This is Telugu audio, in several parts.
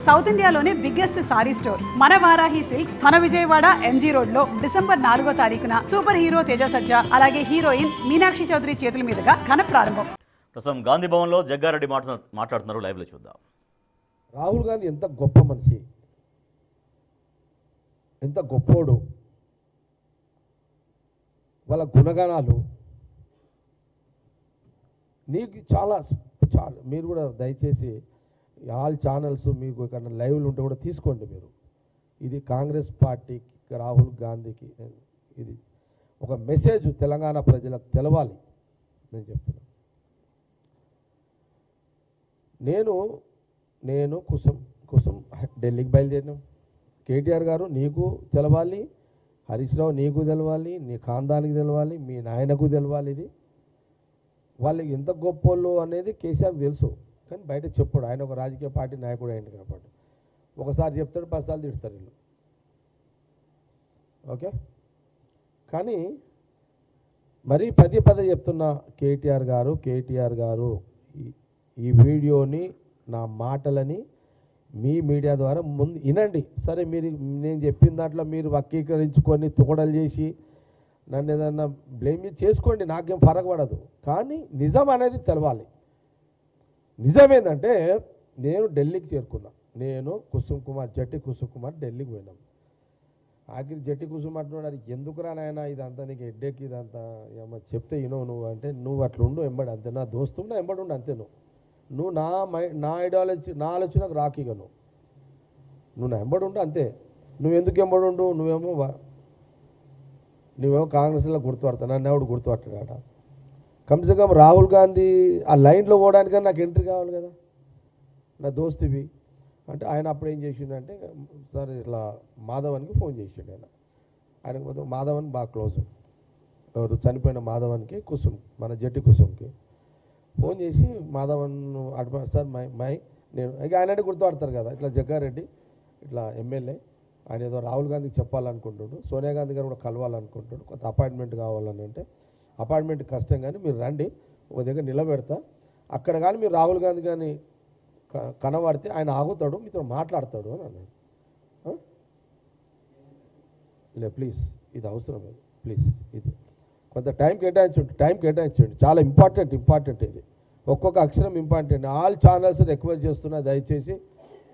సౌత్ ఇండియాలోనే బిగ్గెస్ట్ సారీ స్టోర్ మన వారాహి సిల్క్స్ మన విజయవాడ ఎంజీ రోడ్ లో డిసెంబర్ 4వ తారీఖున సూపర్ హీరో తేజ సజ్జా అలాగే హీరోయిన్ మీనాక్షి చౌదరి చేతుల మీదుగా ఘన ప్రారంభం. ప్రస్తుతం గాంధీ భవన్లో జగ్గారెడ్డి మాట్లాడుతున్నారు. లైవ్లో చూద్దాం. రాహుల్ గాంధీ ఎంత గొప్ప మనిషి, ఎంత గొప్పోడు, వాళ్ళ గుణగణాలు నీకు చాలా చాలా మీరు కూడా దయచేసి ఆల్ ఛానల్స్ మీకు ఇక్కడ లైవ్లు ఉంటే కూడా తీసుకోండి. మీరు ఇది కాంగ్రెస్ పార్టీకి రాహుల్ గాంధీకి ఇది ఒక మెసేజ్ తెలంగాణ ప్రజలకు తెలవాలి. నేను చెప్తున్నాను. నేను కుసం ఢిల్లీకి బయలుదేరినాం. కేటీఆర్ గారు నీకు తెలవాలి, హరీష్ రావు నీకు తెలవాలి, నీ ఖాందానికి తెలవాలి, మీ నాయనకు తెలవాలి. ఇది వాళ్ళు ఎంత గొప్పోళ్ళు అనేది కేసీఆర్కి తెలుసు, కానీ బయట చెప్పాడు. ఆయన ఒక రాజకీయ పార్టీ నాయకుడు అయింది కాబట్టి ఒకసారి చెప్తాడు, 10 సార్లు తిడతారు వీళ్ళు. ఓకే, కానీ మరీ పదే చెప్తున్న కేటీఆర్ గారు ఈ వీడియోని, నా మాటలని మీ మీడియా ద్వారా ముందు వినండి. సరే, నేను చెప్పిన దాంట్లో మీరు వక్రీకరించుకొని తొగడలు చేసి నన్ను ఏదన్నా బ్లేమ్ చేసుకోండి, నాకేం ఫరక పడదు. కానీ నిజం అనేది తెలవాలి. నిజం ఏంటంటే నేను ఢిల్లీకి చేరుకున్నా. నేను జట్టి కుసుమ్ కుమార్ ఢిల్లీకి పోయినాం. ఆఖరి జట్టి కుసుమ్ అంటున్నాడు, అది ఎందుకురా నాయన ఇదంతా నీకు హెడ్డేక్, ఇదంతా ఏమో చెప్తే నువ్వు అంటే నువ్వు అట్లా ఉండు ఎంబడి, అంతే. నా దోస్తున్నా ఎంబడి ఉండు, అంతే. నువ్వు నా ఐడియాలజీ, నా ఆలోచనకు రాకిగా నువ్వు నా ఎంబడి ఉండు, అంతే. నువ్వు ఎందుకు ఎంబడి ఉండు? నువ్వేమో కాంగ్రెస్లో గుర్తుపడతావు, నన్ను ఎవడు గుర్తుపట్టాడ? కమ్సే కమ్ రాహుల్ గాంధీ ఆ లైన్లో పోవడానికన్నా నాకు ఎంట్రీ కావాలి కదా, నా దోస్తువి అంటే. ఆయన అప్పుడు ఏం చేసిండంటే, సార్ ఇట్లా మాధవన్కి ఫోన్ చేసిండు. ఆయనకు మొత్తం మాధవన్ బాగా క్లోజ్, ఎవరు చనిపోయిన మాధవన్కి, మన జట్టి కుసుమ్కి ఫోన్ చేసి మాధవన్ సార్ నేను ఇక ఆయన గుర్తుపడతారు కదా, ఇట్లా జగ్గారెడ్డి ఇట్లా ఎమ్మెల్యే, ఆయన ఏదో రాహుల్ గాంధీకి చెప్పాలనుకుంటున్నాడు, సోనియా గాంధీ గారు కూడా కలవాలనుకుంటున్నాడు, కొంత అపాయింట్మెంట్ కావాలని. అంటే అపాయింట్మెంట్ కష్టం, కానీ మీరు రండి, ఒక దగ్గర నిలబెడతా, అక్కడ కానీ మీరు రాహుల్ గాంధీ కానీ కనబడితే ఆయన ఆగుతాడు, మీతో మాట్లాడతాడు అని అన్నాడు. ప్లీజ్, ఇది అవసరం, ప్లీజ్, ఇది కొంత టైం కేటాయించండి. చాలా ఇంపార్టెంట్ ఇది, ఒక్కొక్క అక్షరం ఇంపార్టెంట్. ఆల్ ఛానల్స్ రిక్వెస్ట్ చేస్తున్నా, దయచేసి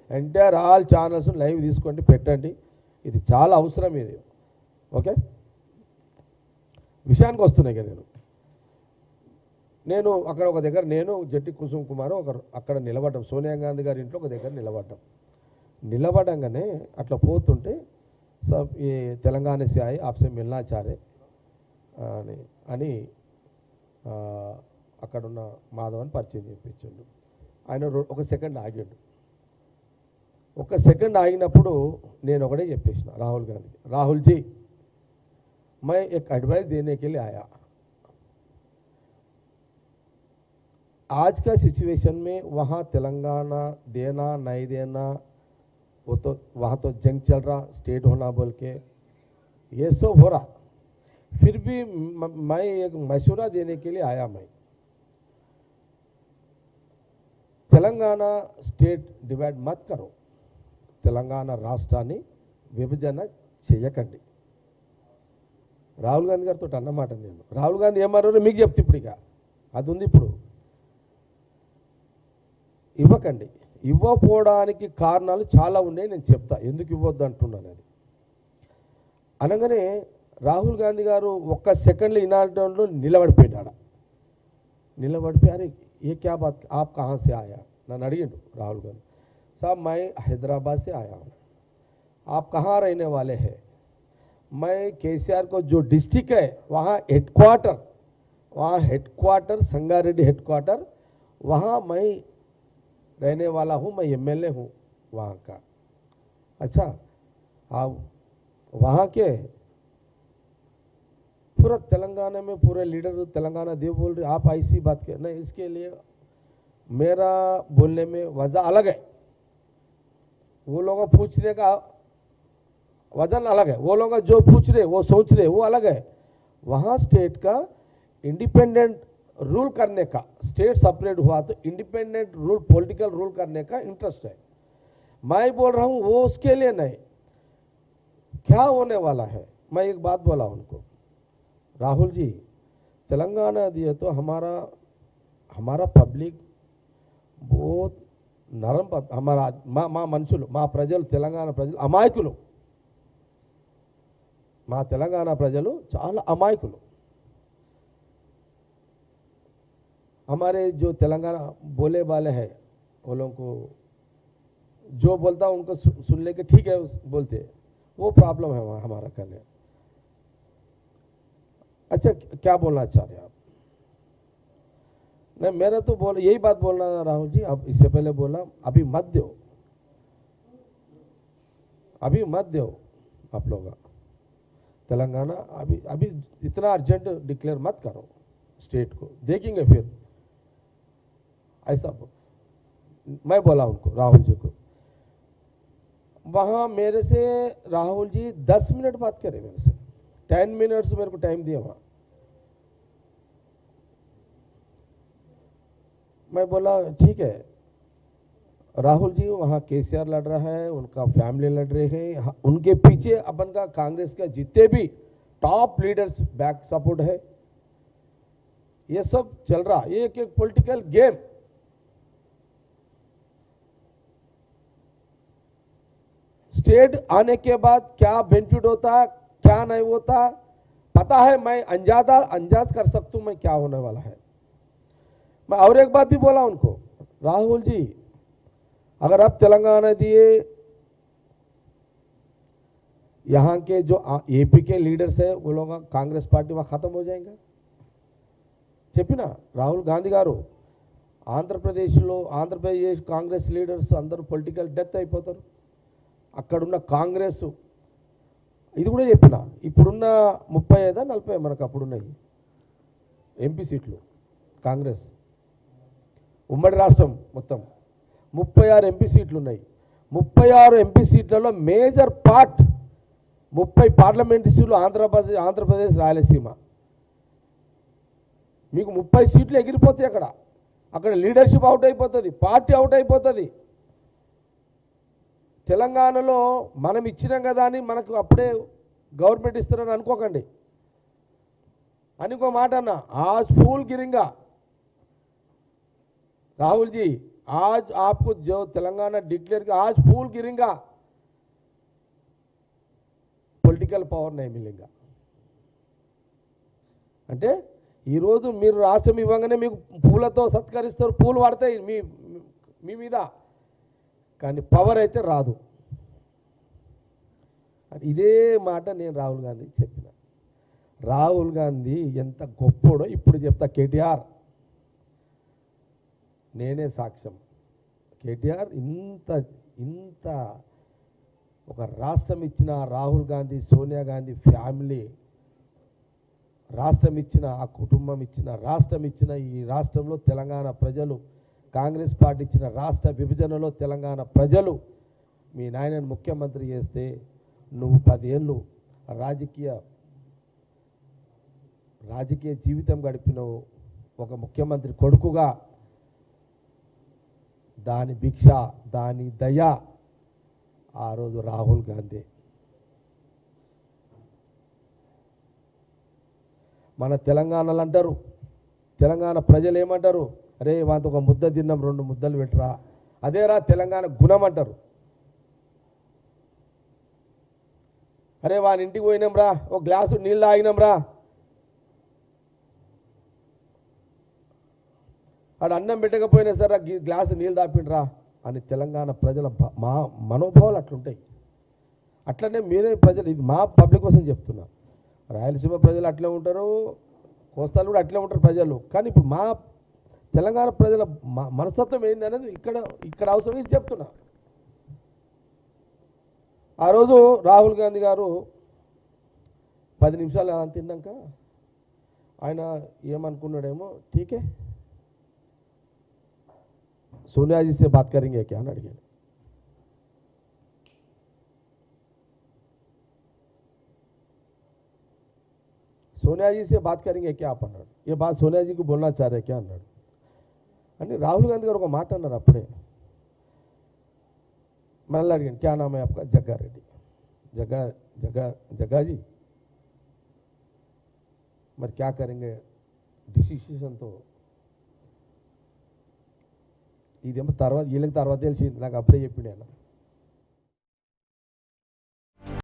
ఎంటైర్ ఆల్ ఛానల్స్ లైవ్ తీసుకోండి, పెట్టండి. ఇది చాలా అవసరం ఇది. ఓకే, విషయానికి వస్తున్నాయి. నేను అక్కడ ఒక దగ్గర, నేను జట్టి కుసుమ్ కుమార్ అక్కడ నిలబడ్డాం, సోనియా గాంధీ గారి ఇంట్లో ఒక దగ్గర నిలబడంగానే అట్లా పోతుంటే సబ్ ఈ తెలంగాణ సే ఆయే ఆప్సే మిల్నా చారే అని అక్కడున్న మాధవన్ పరిచయం చేయించాడు. ఆయన ఒక సెకండ్ ఆగాడు. ఒక సెకండ్ ఆగినప్పుడు నేను ఒకటే చెప్పేసిన రాహుల్ గాంధీకి, రాहुल जी मैं एक एडवाइस देने के लिए आया. आज का सिचुएशन में वहाँ तेलंगाना देना नहीं देना, वो तो वहाँ तो जंग चल रहा, स्टेट होना बोल के ये सब हो रहा. फिर भी मैं एक मशवरा देने के लिए आया. मैं तेलंगाना स्टेट डिवाइड मत करो, తెలంగాణ రాష్ట్రాన్ని విభజన చేయకండి. రాహుల్ గాంధీ గారితో అన్నమాట నేను. రాహుల్ గాంధీ ఏమన్నారో మీకు చెప్తే ఇప్పుడు ఇక అది ఉంది. ఇప్పుడు ఇవ్వకండి, ఇవ్వకపోవడానికి కారణాలు చాలా ఉన్నాయి, నేను చెప్తా ఎందుకు ఇవ్వద్దు అంటున్నాను. అది అనగానే రాహుల్ గాంధీ గారు ఒక్క సెకండ్లో ఇనాటంలో నిలబడిపోయాడు. నిలబడిపోయారు. ఏ క్యా బాత్, ఆప్ కహాं से आया నన్ను అడిగిండు రాహుల్ గాంధీ. साहब मैं हैदराबाद से आया हूँ, आप कहाँ रहने वाले हैं? मैं केसीआर को जो डिस्ट्रिक्ट है वहाँ हेडक्वार्टर संगारेड्डी हेडक्वार्टर, वहाँ मैं रहने वाला हूँ, मैं एमएलए हूँ वहाँ का. अच्छा, आप वहाँ के पूरा तेलंगाना में पूरे लीडर तेलंगाना देव बोल रहे, आप ऐसी बात कर नहीं. इसके लिए मेरा बोलने में वजह अलग है, वो लोग पूछने का वजन अलग है, वो लोग जो पूछ रहे वो सोच रहे वो अलग है. वहाँ स्टेट का इंडिपेंडेंट रूल करने का, स्टेट सेपरेट हुआ तो इंडिपेंडेंट रूल, पॉलिटिकल रूल करने का इंटरेस्ट है. मैं बोल रहा हूँ वो उसके लिए नहीं, क्या होने वाला है। मैं एक बात बोला उनको, राहुल जी तेलंगाना दिए तो हमारा पब्लिक बहुत నరం हमारा మా మనుషులు మా ప్రజలు తెలంగాణ ప్రజలు అమాయకులు, మా తెలంగాణ ప్రజలు చాలా అమాయకులు। हमारे जो तेलंगाना बोले वाले हैं वो लोगों को जो बोलता उनको सुन ले के ठीक है बोलते, वो प्रॉब्लम है हमारा कहने। अच्छा क्या बोलना चाह रहे हैं आप? नहीं मेरा तो बोल यही बात बोलना राहुल जी, अब इससे पहले बोला अभी मत दो, अभी मत दो आप लोग तेलंगाना, अभी इतना अर्जेंट डिक्लेयर मत करो स्टेट को, देखेंगे फिर। ऐसा मैं बोला उनको राहुल जी को, वहाँ मेरे से राहुल जी 10 मिनट बात करे मेरे से, 10 मिनट्स मेरे को टाइम दिया वहाँ। मैं बोला ठीक है राहुल जी, वहाँ केसीआर लड़ रहा है, उनका फैमिली लड़ रहे हैं, उनके पीछे अपन का कांग्रेस का जितने भी टॉप लीडर्स बैक सपोर्ट है, ये सब चल रहा, ये एक पॉलिटिकल गेम। स्टेट आने के बाद क्या बेनिफिट होता है क्या नहीं होता पता है, मैं अंदाज कर सकता हूं मैं क्या होने वाला है। मैं और एक बात भी बोला उनको, राहुल जी अगर आप तेलंगाना दिए, यहाँ के जो एपी के लीडर्स है वो लोग कांग्रेस पार्टी वहाँ खत्म हो जाएगा చెప్పినా రాహుల్ గాంధీ గారు, ఆంధ్రప్రదేశ్ కాంగ్రెస్ లీడర్స్ అందరూ పొలిటికల్ డెత్ అయిపోతారు, అక్కడున్న కాంగ్రెస్ ఇది కూడా చెప్పిన, ఇప్పుడున్న 35-40 మనకు అప్పుడున్నాయి ఎంపీ సీట్లు కాంగ్రెస్ ఉమ్మడి రాష్ట్రం మొత్తం 36 ఎంపీ సీట్లు ఉన్నాయి। 36 ఎంపీ సీట్లలో మేజర్ పార్ట్ 30 పార్లమెంటు సీట్లు ఆంధ్రప్రదేశ్ రాయలసీమ, మీకు 30 సీట్లు ఎగిరిపోతాయి అక్కడ లీడర్షిప్ అవుట్ అయిపోతుంది, పార్టీ అవుట్ అయిపోతుంది। తెలంగాణలో మనం ఇచ్చినాం కదా అని మనకు అప్పుడే గవర్నమెంట్ ఇస్తారని అనుకోకండి, అనుకో మాట అన్న, आज फूल गिरेगा राहुल जी, आज आपको जो तेलंगाना डिक्लेयर किया आज फूल गिरेगा, పొలిటికల్ పవర్ नहीं मिलेगा। అంటే ఈరోజు మీరు రాష్ట్రం ఇవ్వగానే మీకు పూలతో సత్కరిస్తారు, పూలు పడతాయి మీ మీద, కానీ పవర్ అయితే రాదు। ఇదే మాట నేను రాహుల్ గాంధీ చెప్పిన, రాహుల్ గాంధీ ఎంత గొప్పోడో ఇప్పుడు చెప్తా, కేటీఆర్ నేనే సాక్ష్యం। కేటీఆర్ ఇంత ఒక రాష్ట్రం ఇచ్చిన రాహుల్ గాంధీ, సోనియా గాంధీ ఫ్యామిలీ, రాష్ట్రం ఇచ్చిన ఆ కుటుంబం ఇచ్చిన, రాష్ట్రం ఇచ్చిన ఈ రాష్ట్రంలో తెలంగాణ ప్రజలు, కాంగ్రెస్ పార్టీ ఇచ్చిన రాష్ట్ర విభజనలో తెలంగాణ ప్రజలు మీ నాయనని ముఖ్యమంత్రి చేస్తే నువ్వు 10 ఏళ్ళు రాజకీయ జీవితం గడిపినవు, ఒక ముఖ్యమంత్రి కొడుకుగా, దాని భిక్ష దాని దయ ఆ రోజు రాహుల్ గాంధీ। మన తెలంగాణలో అంటారు, తెలంగాణ ప్రజలు ఏమంటారు, అరే వాంతో ఒక ముద్ద తిన్నాం 2 ముద్దలు పెట్టరా, అదేరా తెలంగాణ గుణం అంటారు। అరే వాని ఇంటికి పోయినాం రా, ఒక గ్లాసు నీళ్ళు తాగినాం రా, ఆడు అన్నం పెట్టకపోయినా సరే గ్లాసు నీళ్ళు తాపిండ్రా అని తెలంగాణ ప్రజల మనోభావాలు అట్లుంటాయి। అట్లనే మీరే ప్రజలు, ఇది మా పబ్లిక్ కోసం చెప్తున్నా, రాయలసీమ ప్రజలు అట్లే ఉంటారు, కోస్తాలు కూడా అట్లే ఉంటారు ప్రజలు, కానీ ఇప్పుడు మా తెలంగాణ ప్రజల మనస్తత్వం ఏంది అనేది ఇక్కడ అవసరం, ఇది చెప్తున్నా। ఆ రోజు రాహుల్ గాంధీ గారు 10 నిమిషాలు తిన్నాక ఆయన ఏమనుకున్నాడేమో, ఠీకే सोनिया जी से बात करेंगे क्या అని అడిగాడు। सोनिया जी से बात करेंगे क्या आप అన్నాడు, ये बात सोनिया जी को बोलना चाह रहे क्या అన్నాడు అని రాహుల్ గాంధీ గారు ఒక మాట అన్నారు అప్పుడే, మళ్ళీ అడిగాను క్యా నామ్ హై ఆప్కా జగ్గారెడ్డి జగ్గా జగ్గా జగ్గాజీ మరి క్యా కరెంగే డిసిషన్తో ఇదేమో తర్వాత వీళ్ళకి తర్వాత తెలిసింది నాకు అప్పుడే చెప్పిండు ఆయన